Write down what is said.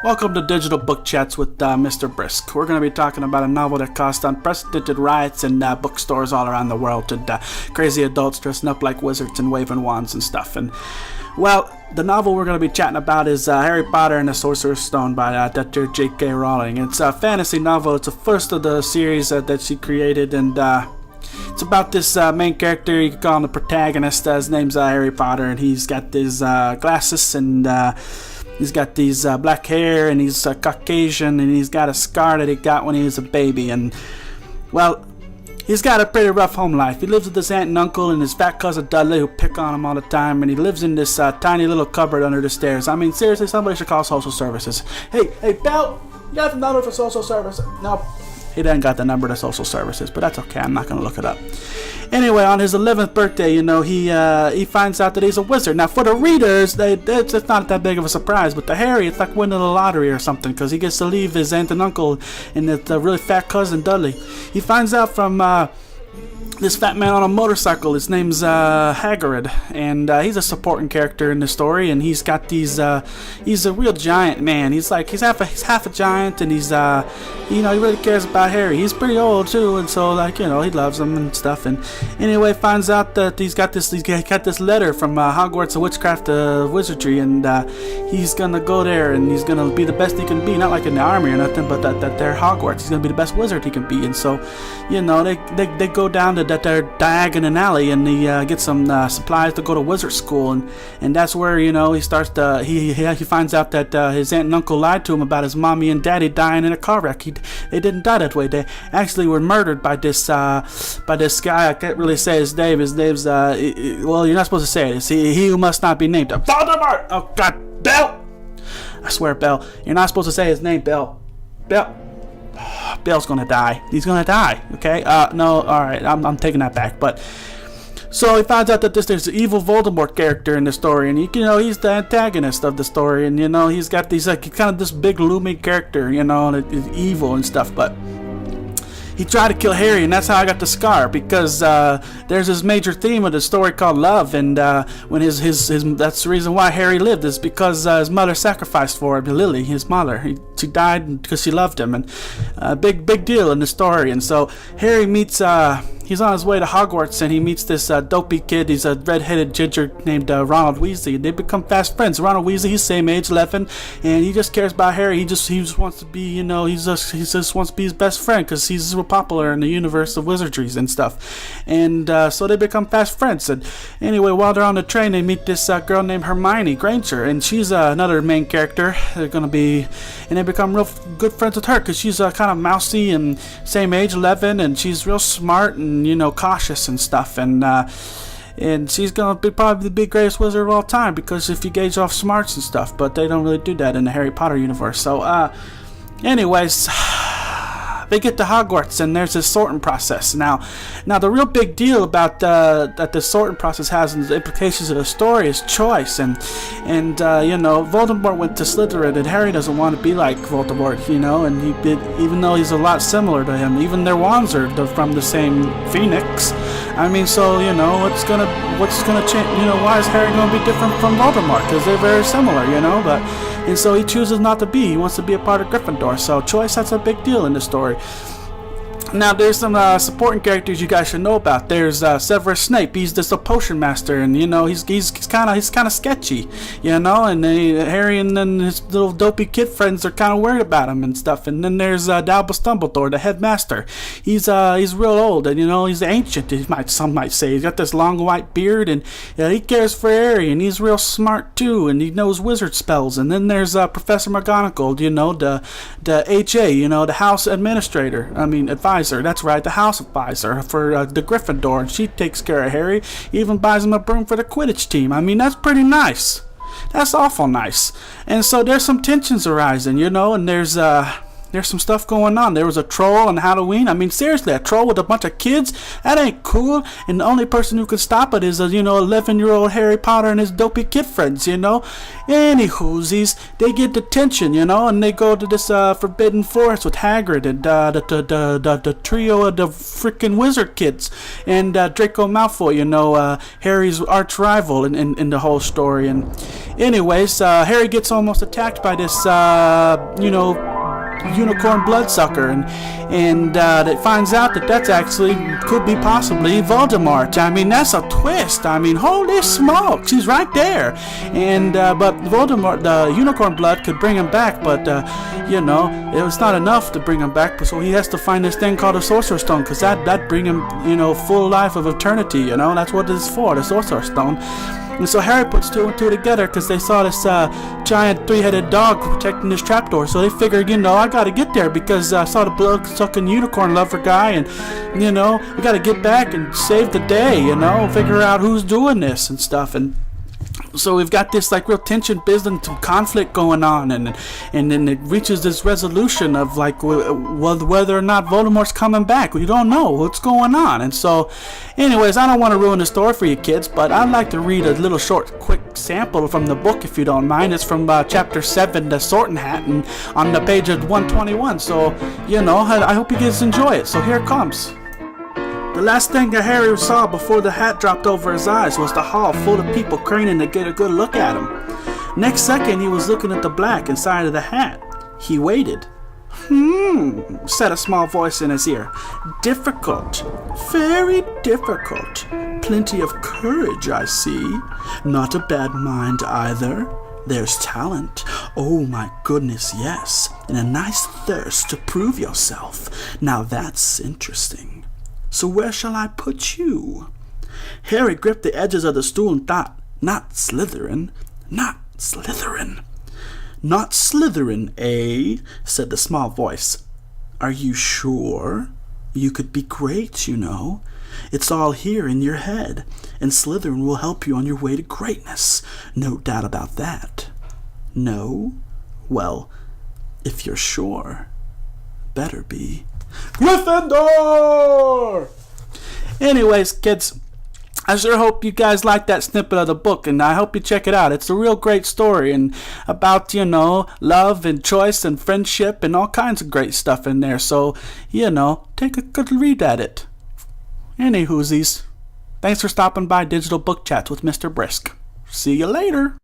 Welcome to Digital Book Chats with Mr. Brisk. We're going to be talking about a novel that caused unprecedented riots in bookstores all around the world, and crazy adults dressing up like wizards and waving wands and stuff. And well, the novel we're going to be chatting about is Harry Potter and the Sorcerer's Stone by Dr. J.K. Rowling. It's a fantasy novel. It's the first of the series that she created, and it's about this main character. You could call him the protagonist. His name's Harry Potter, and he's got these glasses, and he's got these black hair, and he's Caucasian, and he's got a scar that he got when he was a baby. And well, he's got a pretty rough home life. He lives with his aunt and uncle and his fat cousin Dudley, who pick on him all the time, and he lives in this tiny little cupboard under the stairs. I mean, seriously, somebody should call social services. Hey, Belle, you got the number for social services? No, he doesn't got the number to social services, but that's okay. I'm not gonna look it up. Anyway, on his 11th birthday, he finds out that he's a wizard. Now, for the readers, it's not that big of a surprise, but to Harry, it's like winning the lottery or something, because he gets to leave his aunt and uncle and the really fat cousin Dudley. He finds out from this fat man on a motorcycle. His name's Hagrid, and he's a supporting character in the story. And he's got these. He's a real giant man. He's half a giant, and he's he really cares about Harry. He's pretty old too, and so he loves him and stuff. And anyway, finds out that he's got this letter from Hogwarts of Witchcraft Wizardry, and he's gonna go there, and he's gonna be the best he can be. Not like in the army or nothing, but that they're Hogwarts. He's gonna be the best wizard he can be. And so, they go down to that they're Diagon Alley, and he gets some supplies to go to wizard school, and that's where he starts to he finds out that his aunt and uncle lied to him about his mommy and daddy dying in a car wreck. They didn't die that way. They actually were murdered by this guy. I can't really say his name. His name's well, you're not supposed to say it. It's he who must not be named. Voldemort! Oh God, Belle! I swear, Belle, you're not supposed to say his name, Belle. Bell's gonna die. He's gonna die. Okay. No. All right. I'm taking that back. But so he finds out that there's an evil Voldemort character in the story, and he's the antagonist of the story, and he's got these kind of this big looming character, and it's evil and stuff, but he tried to kill Harry, and that's how I got the scar, because there's this major theme of the story called love, and when his that's the reason why Harry lived, is because his mother sacrificed for him, Lily, his mother. She died because she loved him, and big deal in the story. And so Harry meets he's on his way to Hogwarts, and he meets this dopey kid. He's a red-headed ginger named Ronald Weasley. They become fast friends. Ronald Weasley, he's same age, 11, and he just cares about Harry. He just wants to be, he just wants to be his best friend, because he's real popular in the universe of wizardries and stuff. And so they become fast friends. And anyway, while they're on the train, they meet this girl named Hermione Granger, and she's another main character. And they become real good friends with her, because she's kind of mousy and same age, 11, and she's real smart and cautious and stuff, and she's gonna be probably the greatest wizard of all time, because if you gauge off smarts and stuff, but they don't really do that in the Harry Potter universe. So anyways, they get to Hogwarts, and there's this sorting process. Now the real big deal about that the sorting process has and the implications of the story is choice. And Voldemort went to Slytherin, and Harry doesn't want to be like Voldemort, and even though he's a lot similar to him, even their wands are from the same phoenix. I mean, so what's gonna change? Why is Harry gonna be different from Voldemort? Because they're very similar, And so he chooses not to be. He wants to be a part of Gryffindor. So choice, that's a big deal in the story. Now, there's some supporting characters you guys should know about. There's Severus Snape. He's just a potion master, and he's kind of sketchy, and Harry and then his little dopey kid friends are kind of worried about him and stuff. And then there's Albus Dumbledore, the headmaster. He's real old, and he's ancient. Some might say he's got this long white beard, and he cares for Harry, and he's real smart too, and he knows wizard spells. And then there's Professor McGonagall, the HA, the house administrator. Advisor. That's right, the house advisor for the Gryffindor, and she takes care of Harry, even buys him a broom for the Quidditch team. That's pretty nice. That's awful nice. And so there's some tensions arising, and there's there's some stuff going on. There was a troll on Halloween. I mean, seriously, a troll with a bunch of kids? That ain't cool. And the only person who can stop it is a 11-year-old Harry Potter and his dopey kid friends. Anywhoosies, they get detention, and they go to this forbidden forest with Hagrid and the trio of the freaking wizard kids and Draco Malfoy, Harry's arch rival in the whole story. And anyways, Harry gets almost attacked by this unicorn bloodsucker, and it finds out that's actually could be possibly Voldemort. I mean, that's a twist. I mean, holy smokes, he's right there. And but Voldemort, the unicorn blood could bring him back, but it was not enough to bring him back. So he has to find this thing called a Sorcerer's Stone, because that bring him full life of eternity. That's what it's for, the Sorcerer's Stone. And so Harry puts two and two together because they saw this giant three-headed dog protecting this trapdoor. So they figured, I got to get there because I saw the blood-sucking unicorn lover guy, and, we got to get back and save the day, figure out who's doing this and stuff. And so we've got this real tension building, some conflict going on, and then it reaches this resolution of whether or not Voldemort's coming back. We don't know what's going on. And so anyways, I don't want to ruin the story for you kids, but I'd like to read a little short quick sample from the book if you don't mind. It's from chapter 7, the Sorting Hat, and on the page of 121. So I hope you guys enjoy it. So here it comes. The last thing that Harry saw before the hat dropped over his eyes was the hall full of people craning to get a good look at him. Next second, he was looking at the black inside of the hat. He waited. Said a small voice in his ear. Difficult. Very difficult. Plenty of courage, I see. Not a bad mind either. There's talent. Oh my goodness, yes. And a nice thirst to prove yourself. Now that's interesting. So where shall I put you? Harry gripped the edges of the stool and thought, not Slytherin, not Slytherin. Not Slytherin, eh? Said the small voice. Are you sure? You could be great, It's all here in your head, and Slytherin will help you on your way to greatness. No doubt about that. No? Well, if you're sure, better be. Gryffindor! Anyways, kids, I sure hope you guys like that snippet of the book, and I hope you check it out. It's a real great story, and about, love and choice and friendship and all kinds of great stuff in there. So, take a good read at it. Anywhoosies, thanks for stopping by Digital Book Chats with Mr. Brisk. See you later.